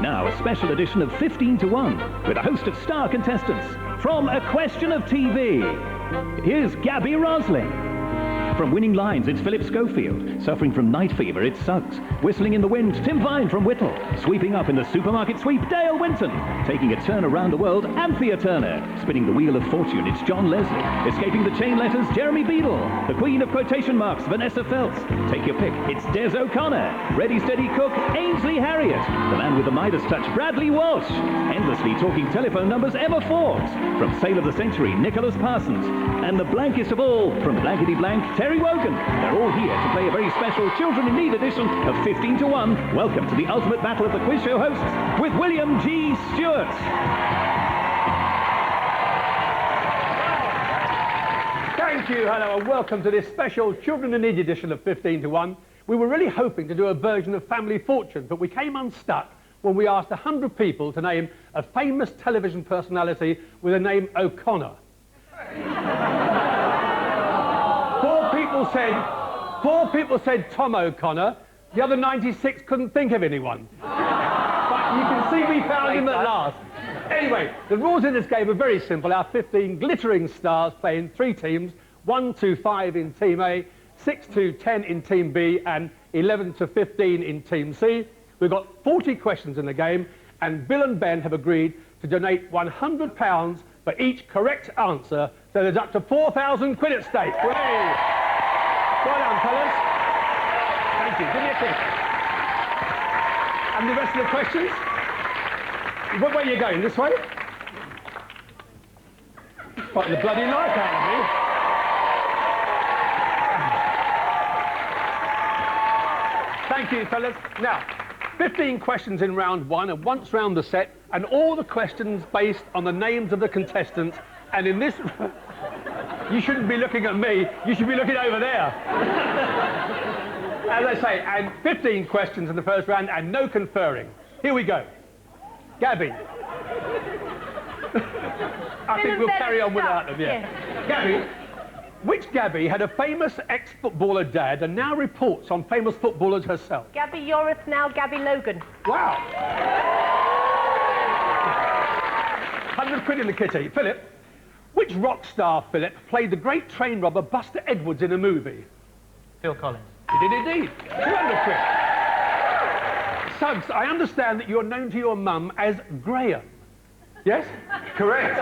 Now a special edition of 15 to 1 with a host of star contestants from A Question of TV. Here's Gaby Roslin. From Winning Lines, it's Phillip Schofield. Suffering from night fever, it's Suggs. Whistling in the Wind, Tim Vine from Whittle. Sweeping up in the supermarket sweep, Dale Winton. Taking a turn around the world, Anthea Turner. Spinning the wheel of fortune, it's John Leslie. Escaping the chain letters, Jeremy Beadle. The queen of quotation marks, Vanessa Feltz. Take your pick, it's Des O'Connor. Ready, steady, cook, Ainsley Harriot. The man with the Midas touch, Bradley Walsh. Endlessly talking telephone numbers, Emma Forbes. From Sale of the Century, Nicholas Parsons. And the blankest of all, from Blankety Blank, Terry Wogan. They're all here to play a very special Children in Need edition of 15 to 1. Welcome to the ultimate battle of the quiz show hosts with William G. Stewart. Thank you, hello, and welcome to this special Children in Need edition of 15 to 1. We were really hoping to do a version of Family Fortune, but we came unstuck when we asked 100 people to name a famous television personality with the name O'Connor. Four people said Tom O'Connor. The other 96 couldn't think of anyone. But you can see we found him at last. Anyway, the rules in this game are very simple. Our 15 glittering stars play in 3 teams, 1 to 5 in Team A, 6 to 10 in Team B, and 11 to 15 in Team C. We've got 40 questions in the game, and Bill and Ben have agreed to donate £100 for each correct answer, so there's up to 4,000 quid at stake. Hooray! Well done, fellas. Thank you. Give me a kiss. And the rest of the questions? What way are you going? This way? Fight the bloody life out of me. Thank you, fellas. Now, 15 questions in round 1 and once round the set, and all the questions based on the names of the contestants. And in this... You shouldn't be looking at me, you should be looking over there. As I say, and 15 questions in the first round and no conferring. Here we go. Gaby. I think we'll carry on without them, yeah. Gaby, which Gaby had a famous ex-footballer dad and now reports on famous footballers herself? Gaby Yorith, now Gaby Logan. Wow. 100 quid in the kitty. Philip. Which rock star, Philip, played the great train robber Buster Edwards in a movie? Phil Collins. He did indeed. 200 quid. Suggs, I understand that you're known to your mum as Graham. Yes? Correct.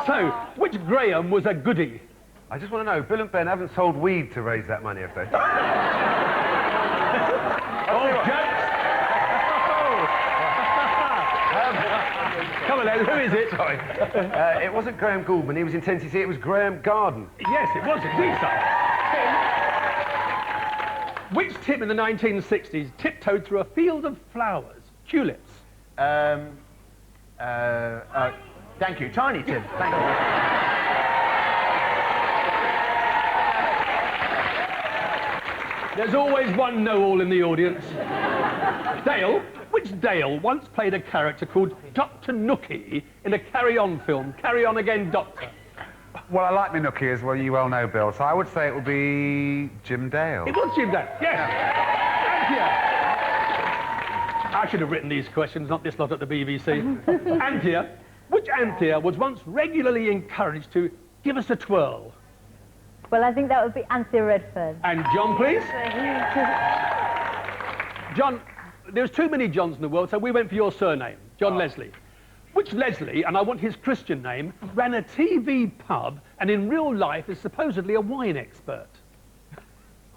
So, which Graham was a goodie? I just want to know, Bill and Ben haven't sold weed to raise that money, have they? Come on then, who is it? Sorry. It wasn't Graham Gouldman, he was in 10 to see, it was Graham Garden. Yes, it was indeed, sir. Which Tim in the 1960s tiptoed through a field of flowers? Tulips. Thank you, Tiny Tim. Thank you. There's always one know-all in the audience. Dale. Which Dale once played a character called Dr. Nookie in a Carry On film? Carry On Again, Doctor. Well, I like my Nookie, as well, you well know, Bill, so I would say it would be Jim Dale. It was Jim Dale, yes. Thank you. I should have written these questions, not this lot at the BBC. Anthea. Which Anthea was once regularly encouraged to give us a twirl? Well, I think that would be Anthea Redfern. And John, please. John. There's too many Johns in the world, so we went for your surname, John Leslie. Which Leslie, and I want his Christian name, ran a TV pub and in real life is supposedly a wine expert?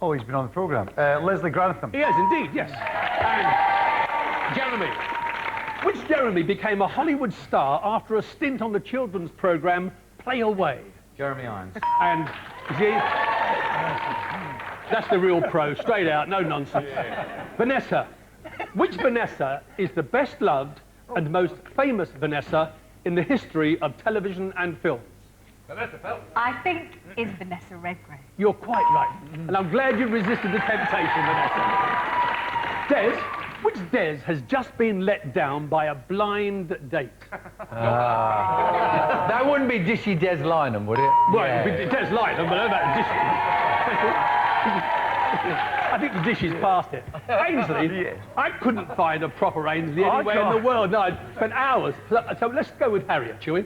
Oh, he's been on the programme. Leslie Grantham. He is indeed, yes. And Jeremy. Which Jeremy became a Hollywood star after a stint on the children's programme Play Away? Jeremy Irons. And, see, that's the real pro, straight out, no nonsense. Vanessa. Which Vanessa is the best loved and most famous Vanessa in the history of television and films? Vanessa Feltz. I think it's Vanessa Redgrave. You're quite right. And I'm glad you resisted the temptation, Vanessa. Des, which Des has just been let down by a blind date? That wouldn't be Dishy Des Lynham, would it? Well, yeah. It'd be Des Lynham, but about Dishy. I think the dish is past it. Ainsley, I couldn't find a proper Ainsley anywhere in the world. No, I'd spent hours. So let's go with Harriot, shall we?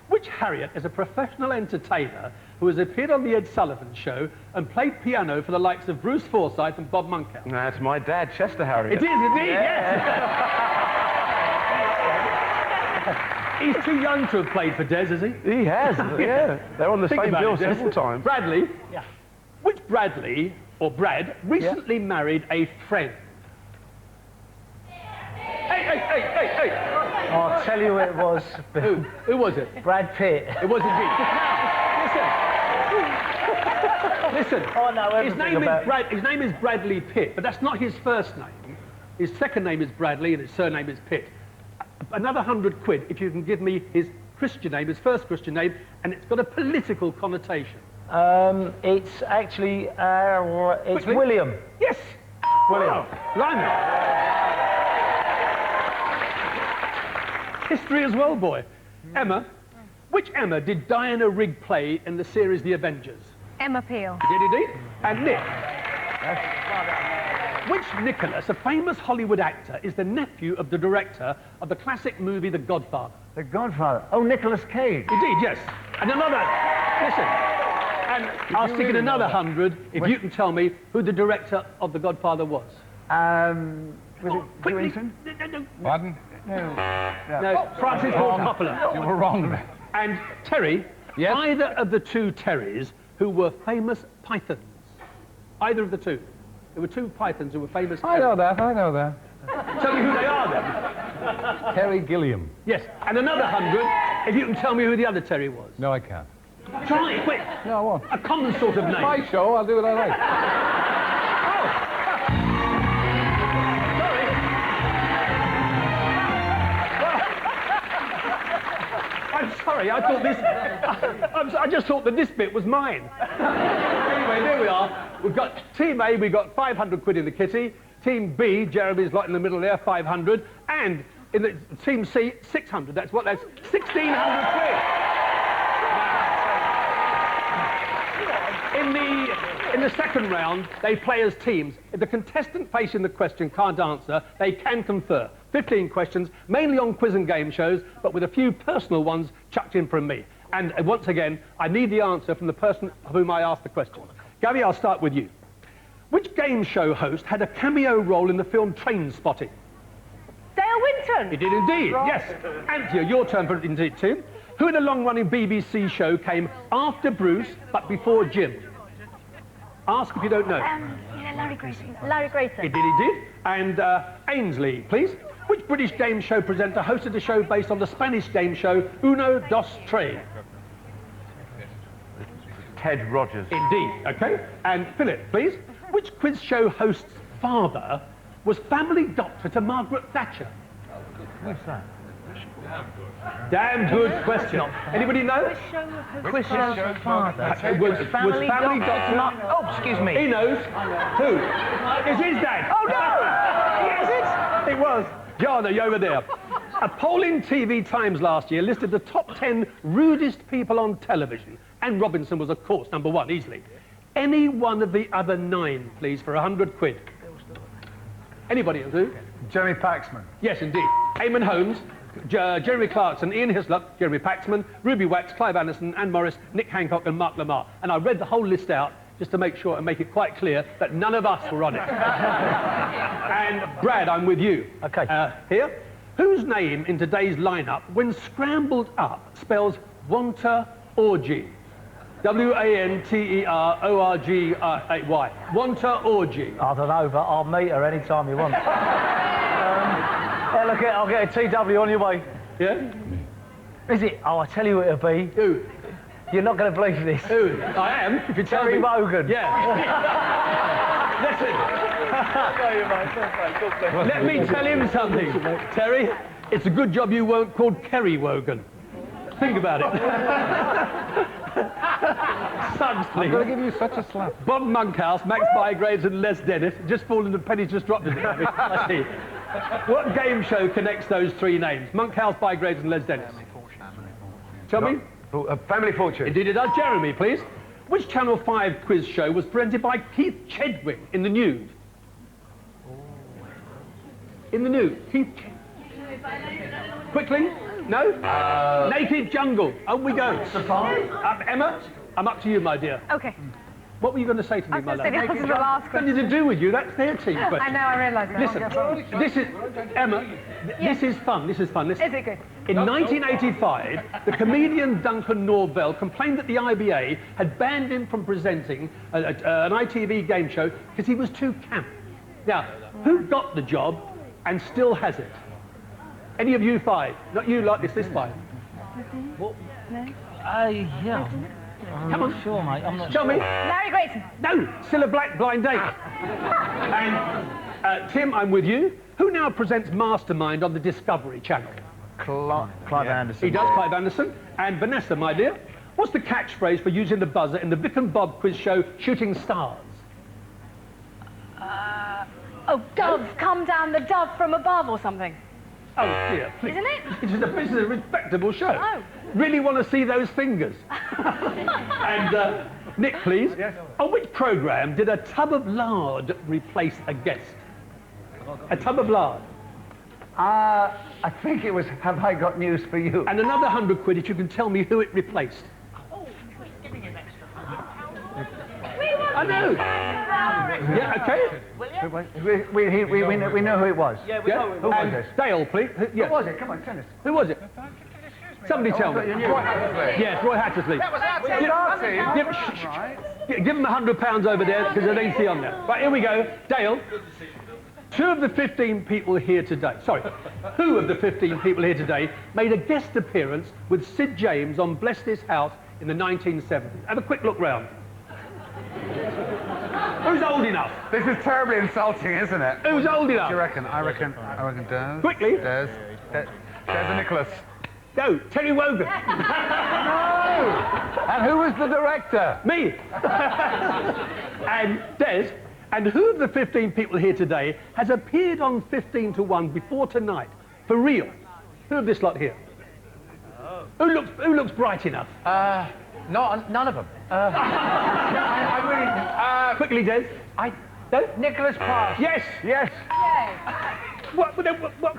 Which Harriot is a professional entertainer who has appeared on the Ed Sullivan Show and played piano for the likes of Bruce Forsyth and Bob Monkhouse? No, that's my dad, Chester Harriot. It is indeed, yes. He's too young to have played for Des, is he? He has, yeah. They're on the Think same about bill it, Des. several times. Bradley, which Bradley, or Brad, recently married a friend? Hey. I'll tell you who it was. Who was it? Brad Pitt. It was indeed. Listen. I know everything His name is Bradley Pitt, but that's not his first name. His second name is Bradley and his surname is Pitt. Another 100 quid if you can give me his Christian name, his first Christian name, and it's got a political connotation. It's actually, it's Quickly. William. Yes! William. Wow. Blimey. History as well, boy. Emma, which Emma did Diana Rigg play in the series The Avengers? Emma Peel. Did indeed. And Nick. Which Nicholas, a famous Hollywood actor, is the nephew of the director of the classic movie The Godfather? The Godfather. Oh, Nicolas Cage. Indeed, yes. And another, listen, and I'll stick in another 100 if you can tell me who the director of The Godfather was. Was it Quickly. Winton? Pardon? No, Francis Ford Coppola. You were wrong. And Terry, Yes? either of the two Terrys who were famous pythons. Either of the two. There were two pythons who were famous. I know that. Tell me who they are then. Terry Gilliam. Yes, and another 100 if you can tell me who the other Terry was. No, I can't. Try it, quick. No, what? A common sort of name. My show, I'll do what I like. I'm sorry, I thought this... I just thought that this bit was mine. Anyway, there we are. We've got Team A, we've got 500 quid in the kitty. Team B, Jeremy's like in the middle there, 500. And in the Team C, 600. That's 1,600 quid. In the second round, they play as teams. If the contestant facing the question can't answer, they can confer. 15 questions, mainly on quiz and game shows, but with a few personal ones chucked in from me. And once again, I need the answer from the person of whom I asked the question. Gaby, I'll start with you. Which game show host had a cameo role in the film Train Spotting? Dale Winton. He did indeed, yes. Anthea, your turn for it indeed too. Who in a long-running BBC show came after Bruce, but before Jim? Ask if you don't know. Larry Grayson. Larry Grayson. He did. And Ainsley, please. Which British game show presenter hosted a show based on the Spanish game show Uno, Dos, Tres? Ted Rogers. Indeed, okay. And Philip, please. Which quiz show host's father was family doctor to Margaret Thatcher? What's that? Damn good question. Anybody know? Quiz show father. Was family doctor... Oh, excuse me. He knows. Who? It's his dad. Oh, no! Yes, it was. Jana, you over there. A poll in TV Times last year listed the top 10 rudest people on television. And Robinson was, of course, number 1, easily. Any one of the other 9, please, for 100 quid. Anybody else? Who? Jeremy Paxman. Yes, indeed. Eamon Holmes, Jeremy Clarkson, Ian Hislop, Jeremy Paxman, Ruby Wax, Clive Anderson, Anne Morris, Nick Hancock and Mark Lamar. And I read the whole list out just to make sure and make it quite clear that none of us were on it. And Brad, I'm with you. Okay. Here. Whose name in today's lineup, when scrambled up, spells Wanta Orgy? W-A-N-T-E-R-O-R-G-A-Y. Wanta Orgy. I don't know, but I'll meet her any time you want. Look, I'll get a TW on your way. Yeah? Is it? Oh, I tell you what it'll be. Who? You're not going to believe this. Who? I am, if you tell me. Terry Wogan. Yeah. Listen. Let me tell him something, Terry. It's a good job you weren't called Kerry Wogan. Think about it. Suggs, please. I'm going to give you such a slap. Bob Monkhouse, Max Bygraves and Les Dennis. Just fallen, the pennies just dropped, isn't it? I see. What game show connects those 3 names? Monkhouse, Bygraves and Les Dennis. Tell me. Family Fortune. Indeed it does. Jeremy, please. Which Channel 5 quiz show was presented by Keith Chedwick in the nude? In the nude. Keith. Quickly? No? Naked Jungle. On we go. Emma, I'm up to you, my dear. Okay. What were you going to say to me, I was my going love? to say this was the last Nothing question. to do with you. That's their team question. I know, I realise that. Listen, this is Emma. This is fun. This is fun. Listen. Is it good? In 1985, the comedian Duncan Norvell complained that the IBA had banned him from presenting an ITV game show because he was too camp. Now, who got the job and still has it? Any of you five? Not you like this five. Yeah. Come on. Sure, mate. I'm not Tell me. Larry Grayson. No, still a black blind date. And Tim, I'm with you. Who now presents Mastermind on the Discovery Channel? Clive Anderson. He does, Clive Anderson. And Vanessa, my dear, what's the catchphrase for using the buzzer in the Vic and Bob quiz show Shooting Stars? Oh, Dove, come down the dove from above or something. Oh dear, please. Isn't it? This is a respectable show. Oh. Really want to see those fingers. And Nick, please. Yes. On which programme did a tub of lard replace a guest? A tub of lard. I think it was Have I Got News for You? And another 100 quid if you can tell me who it replaced. I know. Yeah, okay. We know who it was. Yeah, we know Who was And it? Dale, please. Who was it? Come on, tell us. Who was it? Somebody tell me. Yes, Roy Hattersley. That was our team. Give, give him £100 over there because they didn't see on there. Right, here we go. Dale, two of the 15 people here today, sorry, who of the 15 people here today made a guest appearance with Sid James on Bless This House in the 1970s? Have a quick look round. Who's old enough? This is terribly insulting, isn't it? Who's old enough? What do you reckon? I reckon Des. Quickly. Des and Nicholas. No, Terry Wogan. And who was the director? Me. And Des. And who of the 15 people here today has appeared on 15 to 1 before tonight? For real? Who of this lot here? Who looks bright enough? None of them. Quickly, Des. Nicholas Parsons. Yes. Yes. What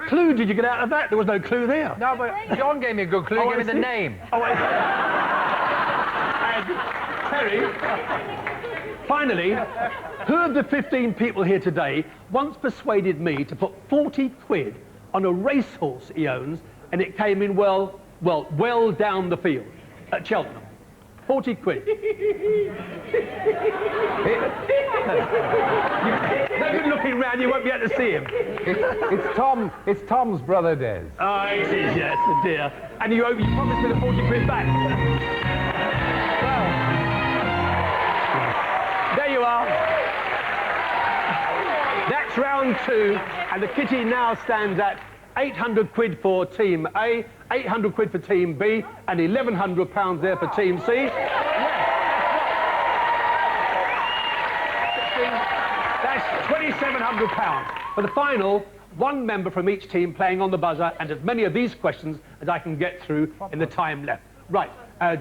clue did you get out of that? There was no clue there. No, but John gave me a good clue. He gave me the name. Oh, and Terry, finally, who of the 15 people here today once persuaded me to put 40 quid on a racehorse he owns and it came in well down the field at Cheltenham? 40 quid. No good looking round, you won't be able to see him. It's Tom's brother, Des. Oh, it is, yes, dear. And you promised me the 40 quid back. Well, there you are. That's round 2, and the kitty now stands at 800 quid for Team A, 800 quid for Team B, and £1,100 there for Team C. That's £2,700. For the final, one member from each team playing on the buzzer, and as many of these questions as I can get through in the time left. Right,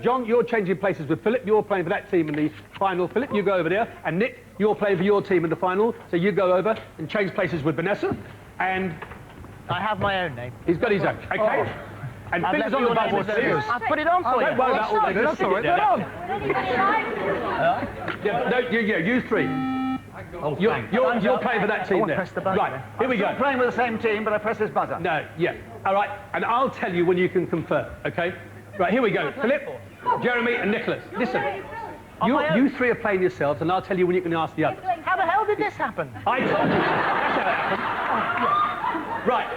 John, you're changing places with Philip. You're playing for that team in the final. Philip, you go over there. And Nick, you're playing for your team in the final. So you go over and change places with Vanessa. And I have my own name. he's got his own, okay? And fingers on the buzzer. I put it on for you. Don't worry about all that. That's all right. Put on. You three. You're playing for that team there. press the button. Right, here we go. Playing with the same team, but I press this buzzer. No, yeah. All right, and I'll tell you when you can confirm, okay? Right, here we go. Philip, Jeremy, and Nicholas. Listen, you three are playing yourselves, and I'll tell you when you can ask the others. How the hell did this happen? I told you. That's how it happened. Right.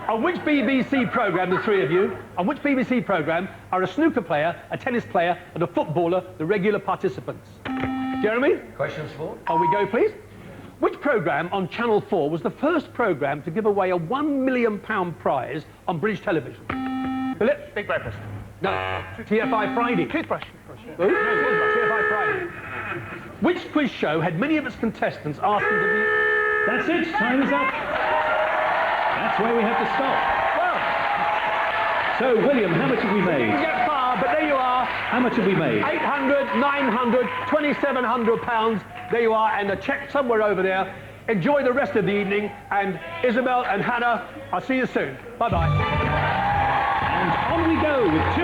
On which BBC programme, the three of you, on which BBC programme are a snooker player, a tennis player, and a footballer the regular participants? Jeremy? Questions for? On we go, please. Which programme on Channel 4 was the first programme to give away a £1 million prize on British television? Philip? Big breakfast. No. TFI Friday. Toothbrush. Who? TFI Friday. Which quiz show had many of its contestants asking to be... That's it, time is up. That's where we have to stop. Well, So, William, how much have we made? get far. but there you are. How much have we made? 800, 900, 2,700 pounds. There you are, and a cheque somewhere over there. Enjoy the rest of the evening, and Isabel and Hannah, I'll see you soon. Bye-bye. And on we go with